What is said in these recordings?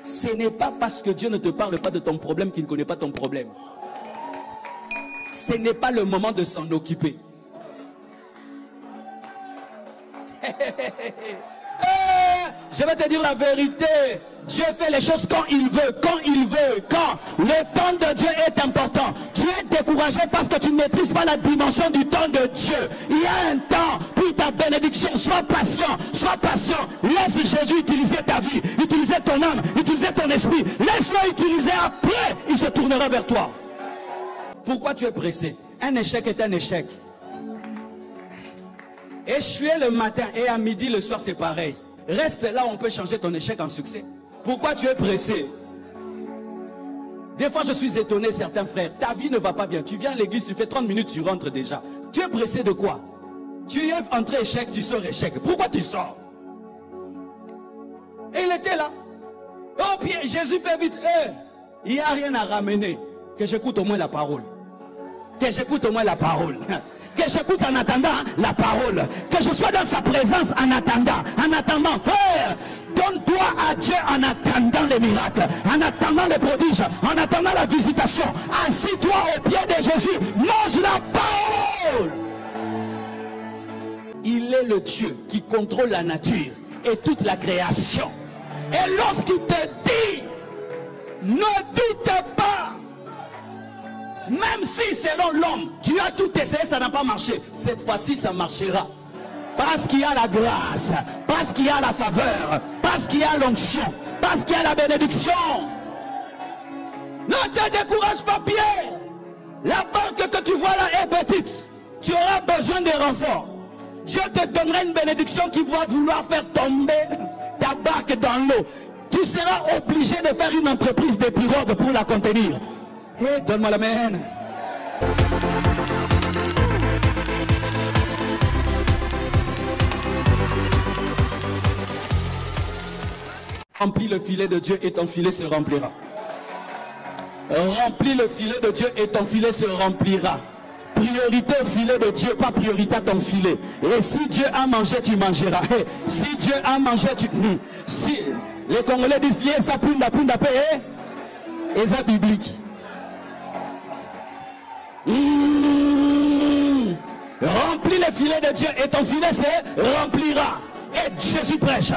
Ce n'est pas parce que Dieu ne te parle pas de ton problème qu'il ne connaît pas ton problème. Ce n'est pas le moment de s'en occuper. Je vais te dire la vérité. Dieu fait les choses quand il veut, quand il veut, quand le temps de Dieu est important. Tu es découragé parce que tu ne maîtrises pas la dimension du temps de Dieu. Il y a un temps pour ta bénédiction. Sois patient, sois patient. Laisse Jésus utiliser ta vie, utiliser ton âme, utiliser ton esprit. Laisse-le utiliser, après il se tournera vers toi. Pourquoi tu es pressé? Un échec est un échec. Échouer le matin et à midi le soir c'est pareil. Reste là, on peut changer ton échec en succès. Pourquoi tu es pressé? Des fois je suis étonné, certains frères, ta vie ne va pas bien. Tu viens à l'église, tu fais 30 minutes, tu rentres déjà. Tu es pressé de quoi? Tu es entré échec, tu sors échec. Pourquoi tu sors? Et il était là. Oh, puis Jésus fait vite. Il n'y a rien à ramener. Que j'écoute au moins la parole. Que j'écoute au moins la parole. Que j'écoute en attendant la parole. Que je sois dans sa présence en attendant. En attendant, frère, donne-toi à Dieu en attendant les miracles, en attendant les prodiges, en attendant la visitation. Assis-toi au pied de Jésus. Mange la parole. Il est le Dieu qui contrôle la nature et toute la création. Et lorsqu'il te dit, ne doute pas. Même si selon l'homme, tu as tout essayé, ça n'a pas marché. Cette fois-ci, ça marchera. Parce qu'il y a la grâce, parce qu'il y a la faveur, parce qu'il y a l'onction, parce qu'il y a la bénédiction. Ne te décourage pas, Pierre. La barque que tu vois là est petite. Tu auras besoin de renforts. Dieu te donnera une bénédiction qui va vouloir faire tomber ta barque dans l'eau. Tu seras obligé de faire une entreprise de pirogue pour la contenir. Et donne-moi la main. Remplis le filet de Dieu et ton filet se remplira. Remplis le filet de Dieu et ton filet se remplira. Priorité au filet de Dieu, pas priorité à ton filet. Et si Dieu a mangé, tu mangeras. Et si Dieu a mangé, tu... Si les Congolais disent, lié ça punda paix, et ça biblique. Remplis le filet de Dieu et ton filet se remplira. Et Jésus prêche,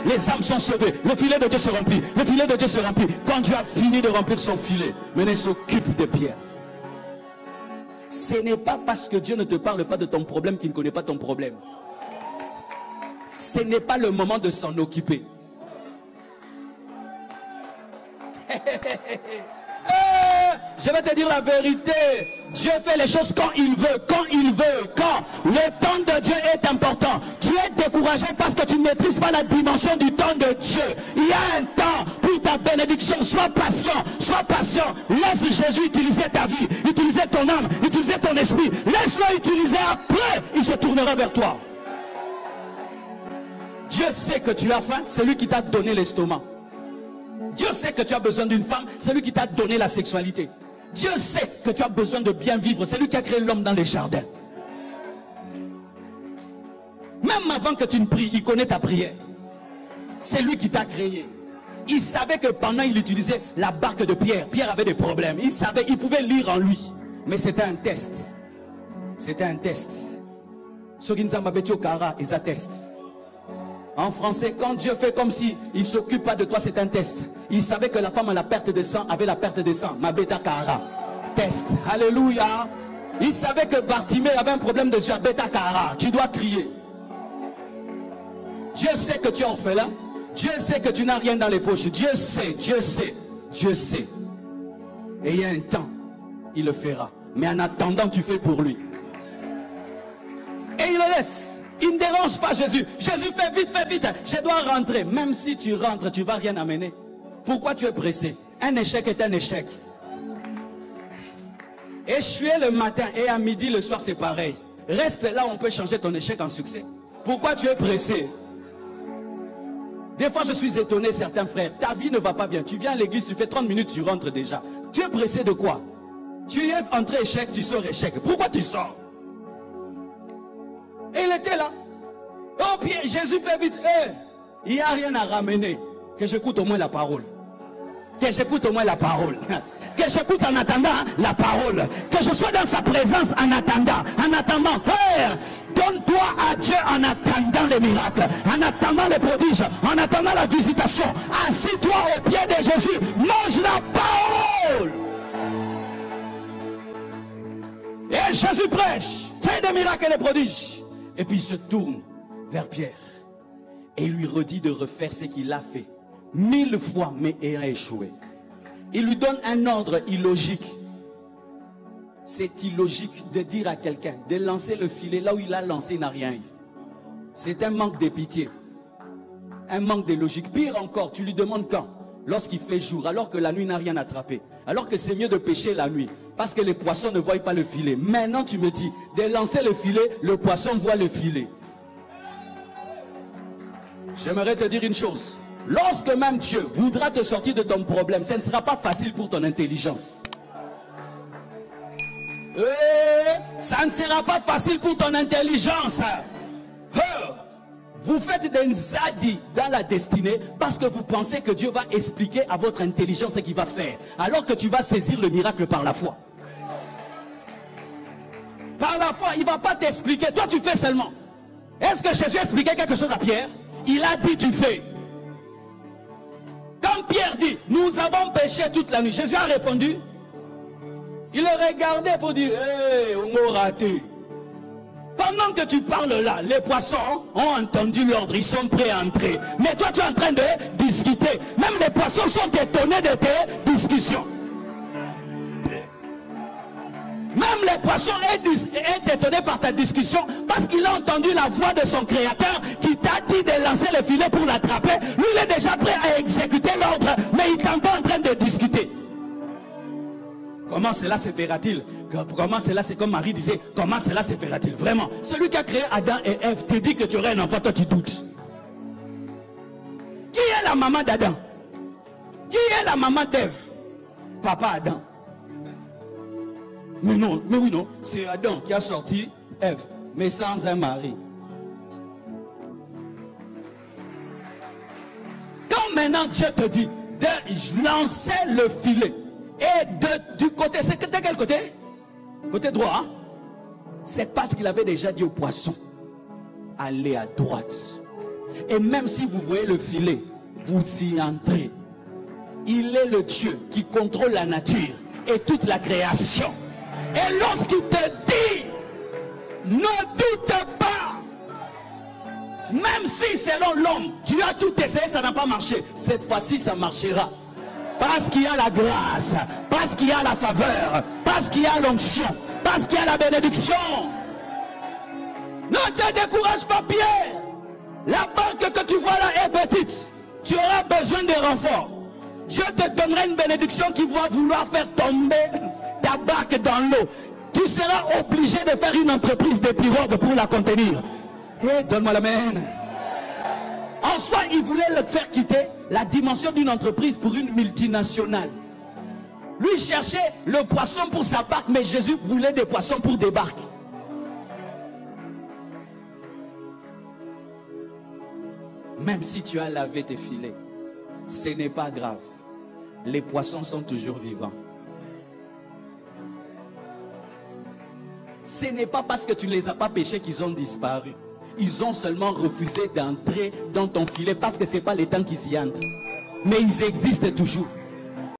les âmes sont sauvées, le filet de Dieu se remplit, le filet de Dieu se remplit. Quand Dieu a fini de remplir son filet, maintenant il s'occupe de Pierre. Ce n'est pas parce que Dieu ne te parle pas de ton problème qu'il ne connaît pas ton problème. Ce n'est pas le moment de s'en occuper. Je vais te dire la vérité. Dieu fait les choses quand il veut, quand il veut, quand le temps de Dieu est important. Tu es découragé parce que tu ne maîtrises pas la dimension du temps de Dieu. Il y a un temps pour ta bénédiction. Sois patient, sois patient. Laisse Jésus utiliser ta vie, utiliser ton âme, utiliser ton esprit. Laisse-le utiliser, après il se tournera vers toi. Dieu sait que tu as faim, c'est lui qui t'a donné l'estomac. Dieu sait que tu as besoin d'une femme, c'est lui qui t'a donné la sexualité. Dieu sait que tu as besoin de bien vivre, c'est lui qui a créé l'homme dans les jardins. Même avant que tu ne pries, il connaît ta prière. C'est lui qui t'a créé. Il savait que pendant il utilisait la barque de Pierre, Pierre avait des problèmes. Il savait, il pouvait lire en lui. Mais c'était un test. C'était un test. En français, quand Dieu fait comme si il ne s'occupe pas de toi, c'est un test. Il savait que la femme à la perte de sang avait la perte de sang. Mabeta Kara. Test. Alléluia. Il savait que Bartimée avait un problème de yeux. Beta Kara. Tu dois crier. Dieu sait que tu es orphelin. Dieu sait que tu n'as rien dans les poches. Dieu sait, Dieu sait, Dieu sait. Et il y a un temps, il le fera. Mais en attendant, tu fais pour lui. Et il le laisse. Il ne dérange pas Jésus. Jésus, fais vite, je dois rentrer. Même si tu rentres, tu ne vas rien amener. Pourquoi tu es pressé? Un échec est un échec. Échouer le matin et à midi le soir, c'est pareil. Reste là, on peut changer ton échec en succès. Pourquoi tu es pressé? Des fois, je suis étonné, certains frères. Ta vie ne va pas bien. Tu viens à l'église, tu fais 30 minutes, tu rentres déjà. Tu es pressé de quoi? Tu es entré échec, tu sors échec. Pourquoi tu sors? Et il était là. Oh, puis Jésus fait vite. Il n'y a rien à ramener. Que j'écoute au moins la parole. Que j'écoute au moins la parole. Que j'écoute en attendant la parole. Que je sois dans sa présence en attendant. En attendant, frère, donne-toi à Dieu en attendant les miracles, en attendant les prodiges, en attendant la visitation. Assis-toi au pied de Jésus. Mange la parole. Et Jésus prêche, fait des miracles et des prodiges. Et puis il se tourne vers Pierre. Et il lui redit de refaire ce qu'il a fait 1000 fois, mais ayant échoué. Il lui donne un ordre illogique. C'est illogique de dire à quelqu'un de lancer le filet là où il a lancé, il n'a rien eu. C'est un manque de pitié. Un manque de logique. Pire encore, tu lui demandes quand? Lorsqu'il fait jour, alors que la nuit n'a rien attrapé. Alors que c'est mieux de pêcher la nuit. Parce que les poissons ne voient pas le filet. Maintenant tu me dis, de lancer le filet, le poisson voit le filet. J'aimerais te dire une chose. Lorsque même Dieu voudra te sortir de ton problème, ce ne sera pas facile pour ton intelligence. Ça ne sera pas facile pour ton intelligence. Vous faites des nzadi dans la destinée parce que vous pensez que Dieu va expliquer à votre intelligence ce qu'il va faire. Alors que tu vas saisir le miracle par la foi. Par la foi, il ne va pas t'expliquer. Toi, tu fais seulement. Est-ce que Jésus expliquait quelque chose à Pierre? Il a dit, tu fais. Quand Pierre dit, nous avons péché toute la nuit, Jésus a répondu. Il le regardait pour dire, hé, on m'a raté. Pendant que tu parles là, les poissons ont entendu l'ordre, ils sont prêts à entrer. Mais toi, tu es en train de discuter. Même les poissons sont étonnés de tes discussions. Même les poissons est étonné par ta discussion parce qu'il a entendu la voix de son créateur qui t'a dit de lancer le filet pour l'attraper. Lui, il est déjà prêt à exécuter l'ordre, mais il est encore en train de discuter. Comment cela se fera-t-il? Comment cela, c'est comme Marie disait, comment cela se fera-t-il? Vraiment, celui qui a créé Adam et Ève te dit que tu aurais un enfant, toi tu doutes. Qui est la maman d'Adam? Qui est la maman d'Ève? Papa Adam. Mais non, mais oui, non, c'est Adam qui a sorti Ève, mais sans un mari. Quand maintenant Dieu te dit de lancer le filet, et du côté, c'est de quel côté? Côté droit, hein? C'est parce qu'il avait déjà dit au poisson, allez à droite. Et même si vous voyez le filet, vous y entrez. Il est le Dieu qui contrôle la nature et toute la création. Et lorsqu'il te dit, ne doute pas, même si selon l'homme, tu as tout essayé, ça n'a pas marché, cette fois-ci ça marchera. Parce qu'il y a la grâce, parce qu'il y a la faveur, parce qu'il y a l'onction, parce qu'il y a la bénédiction. Ne te décourage pas, Pierre. La barque que tu vois là est petite. Tu auras besoin de renfort. Dieu te donnera une bénédiction qui va vouloir faire tomber ta barque dans l'eau. Tu seras obligé de faire une entreprise de pirogue pour la contenir. Et donne-moi l'amen. En soi, il voulait le faire quitter la dimension d'une entreprise pour une multinationale. Lui cherchait le poisson pour sa barque, mais Jésus voulait des poissons pour des barques. Même si tu as lavé tes filets, ce n'est pas grave. Les poissons sont toujours vivants. Ce n'est pas parce que tu ne les as pas pêchés qu'ils ont disparu. Ils ont seulement refusé d'entrer dans ton filet parce que ce n'est pas les temps qu'ils y entrent. Mais ils existent toujours.